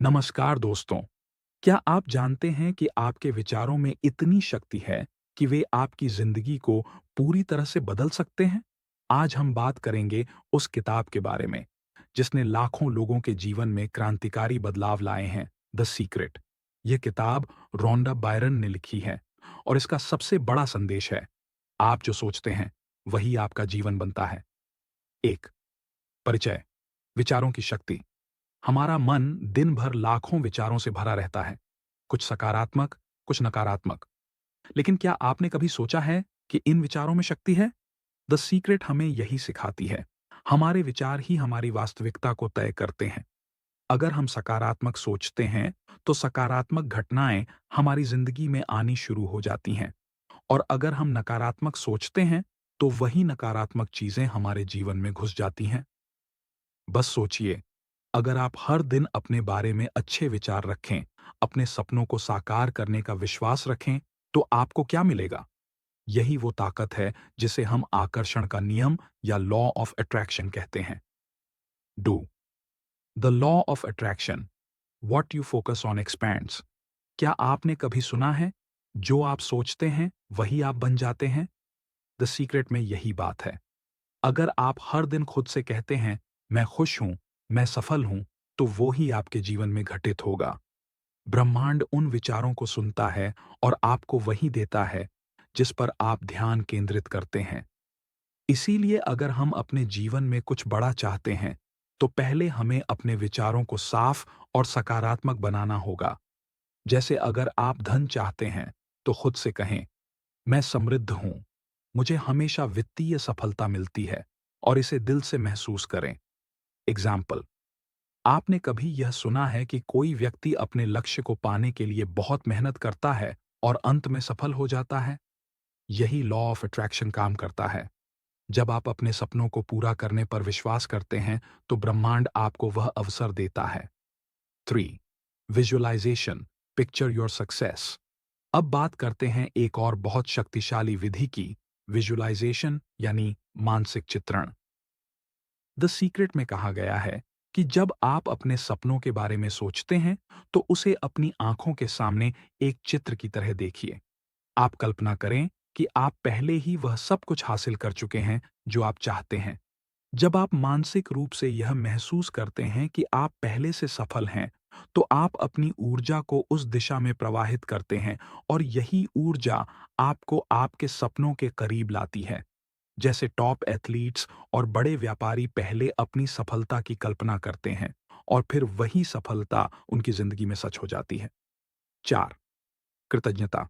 नमस्कार दोस्तों। क्या आप जानते हैं कि आपके विचारों में इतनी शक्ति है कि वे आपकी जिंदगी को पूरी तरह से बदल सकते हैं? आज हम बात करेंगे उस किताब के बारे में जिसने लाखों लोगों के जीवन में क्रांतिकारी बदलाव लाए हैं, द सीक्रेट। यह किताब रोंडा बायरन ने लिखी है और इसका सबसे बड़ा संदेश है, आप जो सोचते हैं वही आपका जीवन बनता है। एक परिचय। विचारों की शक्ति। हमारा मन दिन भर लाखों विचारों से भरा रहता है, कुछ सकारात्मक, कुछ नकारात्मक। लेकिन क्या आपने कभी सोचा है कि इन विचारों में शक्ति है? द सीक्रेट हमें यही सिखाती है। हमारे विचार ही हमारी वास्तविकता को तय करते हैं। अगर हम सकारात्मक सोचते हैं, तो सकारात्मक घटनाएं हमारी जिंदगी में आनी शुरू हो जाती हैं। और अगर हम नकारात्मक सोचते हैं, तो वही नकारात्मक चीजें हमारे जीवन में घुस जाती हैं। बस सोचिए, अगर आप हर दिन अपने बारे में अच्छे विचार रखें, अपने सपनों को साकार करने का विश्वास रखें, तो आपको क्या मिलेगा? यही वो ताकत है जिसे हम आकर्षण का नियम या लॉ ऑफ अट्रैक्शन कहते हैं। Do the law of attraction. What you focus on expands. क्या आपने कभी सुना है, जो आप सोचते हैं वही आप बन जाते हैं? द सीक्रेट में यही बात है। अगर आप हर दिन खुद से कहते हैं, मैं खुश हूं, मैं सफल हूं, तो वो ही आपके जीवन में घटित होगा। ब्रह्मांड उन विचारों को सुनता है और आपको वही देता है जिस पर आप ध्यान केंद्रित करते हैं। इसीलिए अगर हम अपने जीवन में कुछ बड़ा चाहते हैं, तो पहले हमें अपने विचारों को साफ और सकारात्मक बनाना होगा। जैसे अगर आप धन चाहते हैं, तो खुद से कहें, मैं समृद्ध हूं, मुझे हमेशा वित्तीय सफलता मिलती है, और इसे दिल से महसूस करें। एग्जाम्पल। आपने कभी यह सुना है कि कोई व्यक्ति अपने लक्ष्य को पाने के लिए बहुत मेहनत करता है और अंत में सफल हो जाता है? यही लॉ ऑफ अट्रैक्शन काम करता है। जब आप अपने सपनों को पूरा करने पर विश्वास करते हैं, तो ब्रह्मांड आपको वह अवसर देता है। 3. विजुअलाइजेशन। Picture your success. अब बात करते हैं एक और बहुत शक्तिशाली विधि की, विजुअलाइजेशन यानी मानसिक चित्रण। द सीक्रेट में कहा गया है कि जब आप अपने सपनों के बारे में सोचते हैं, तो उसे अपनी आंखों के सामने एक चित्र की तरह देखिए। आप कल्पना करें कि आप पहले ही वह सब कुछ हासिल कर चुके हैं जो आप चाहते हैं। जब आप मानसिक रूप से यह महसूस करते हैं कि आप पहले से सफल हैं, तो आप अपनी ऊर्जा को उस दिशा में प्रवाहित करते हैं, और यही ऊर्जा आपको आपके सपनों के करीब लाती है। जैसे टॉप एथलीट्स और बड़े व्यापारी पहले अपनी सफलता की कल्पना करते हैं, और फिर वही सफलता उनकी जिंदगी में सच हो जाती है। 4. कृतज्ञता।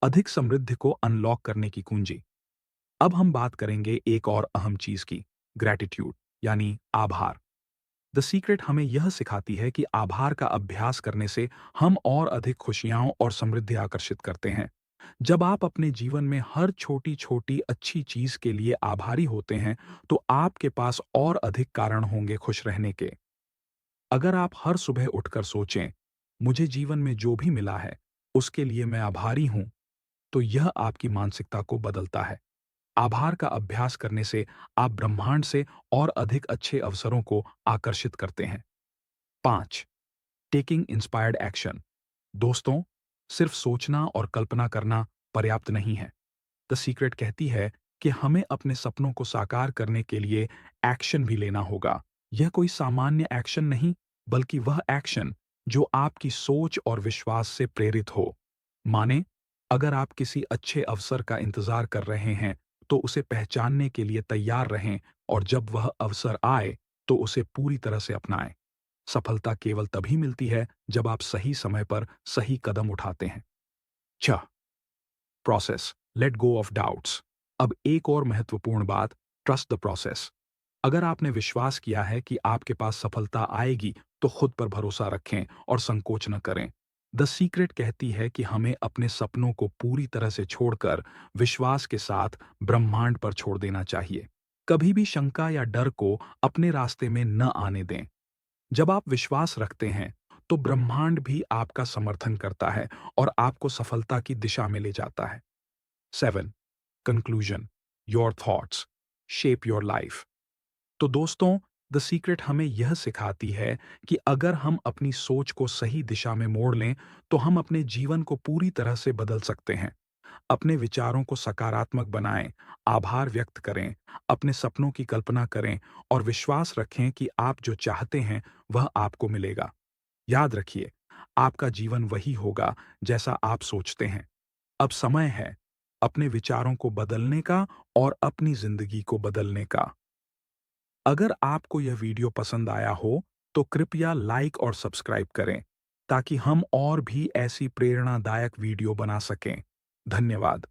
अधिक समृद्धि को अनलॉक करने की कुंजी। अब हम बात करेंगे एक और अहम चीज की, ग्रैटिट्यूड यानी आभार। द सीक्रेट हमें यह सिखाती है कि आभार का अभ्यास करने से हम और अधिक खुशियां और समृद्धि आकर्षित करते हैं। जब आप अपने जीवन में हर छोटी छोटी अच्छी चीज के लिए आभारी होते हैं, तो आपके पास और अधिक कारण होंगे खुश रहने के। अगर आप हर सुबह उठकर सोचें, मुझे जीवन में जो भी मिला है उसके लिए मैं आभारी हूं, तो यह आपकी मानसिकता को बदलता है। आभार का अभ्यास करने से आप ब्रह्मांड से और अधिक अच्छे अवसरों को आकर्षित करते हैं। 5. Taking inspired action. दोस्तों, सिर्फ सोचना और कल्पना करना पर्याप्त नहीं है। द सीक्रेट कहती है कि हमें अपने सपनों को साकार करने के लिए एक्शन भी लेना होगा। यह कोई सामान्य एक्शन नहीं, बल्कि वह एक्शन जो आपकी सोच और विश्वास से प्रेरित हो। माने, अगर आप किसी अच्छे अवसर का इंतजार कर रहे हैं, तो उसे पहचानने के लिए तैयार रहें, और जब वह अवसर आए, तो उसे पूरी तरह से अपनाएं। सफलता केवल तभी मिलती है जब आप सही समय पर सही कदम उठाते हैं। 6. Process. Let go of doubts. अब एक और महत्वपूर्ण बात, ट्रस्ट द प्रोसेस। अगर आपने विश्वास किया है कि आपके पास सफलता आएगी, तो खुद पर भरोसा रखें और संकोच न करें। द सीक्रेट कहती है कि हमें अपने सपनों को पूरी तरह से छोड़कर विश्वास के साथ ब्रह्मांड पर छोड़ देना चाहिए। कभी भी शंका या डर को अपने रास्ते में न आने दें। जब आप विश्वास रखते हैं, तो ब्रह्मांड भी आपका समर्थन करता है और आपको सफलता की दिशा में ले जाता है। 7. Conclusion. Your thoughts shape your life. तो दोस्तों, द सीक्रेट हमें यह सिखाती है कि अगर हम अपनी सोच को सही दिशा में मोड़ लें, तो हम अपने जीवन को पूरी तरह से बदल सकते हैं। अपने विचारों को सकारात्मक बनाएं, आभार व्यक्त करें, अपने सपनों की कल्पना करें और विश्वास रखें कि आप जो चाहते हैं, वह आपको मिलेगा। याद रखिए, आपका जीवन वही होगा जैसा आप सोचते हैं। अब समय है अपने विचारों को बदलने का और अपनी जिंदगी को बदलने का। अगर आपको यह वीडियो पसंद आया हो, तो कृपया लाइक और सब्सक्राइब करें, ताकि हम और भी ऐसी प्रेरणादायक वीडियो बना सकें। धन्यवाद।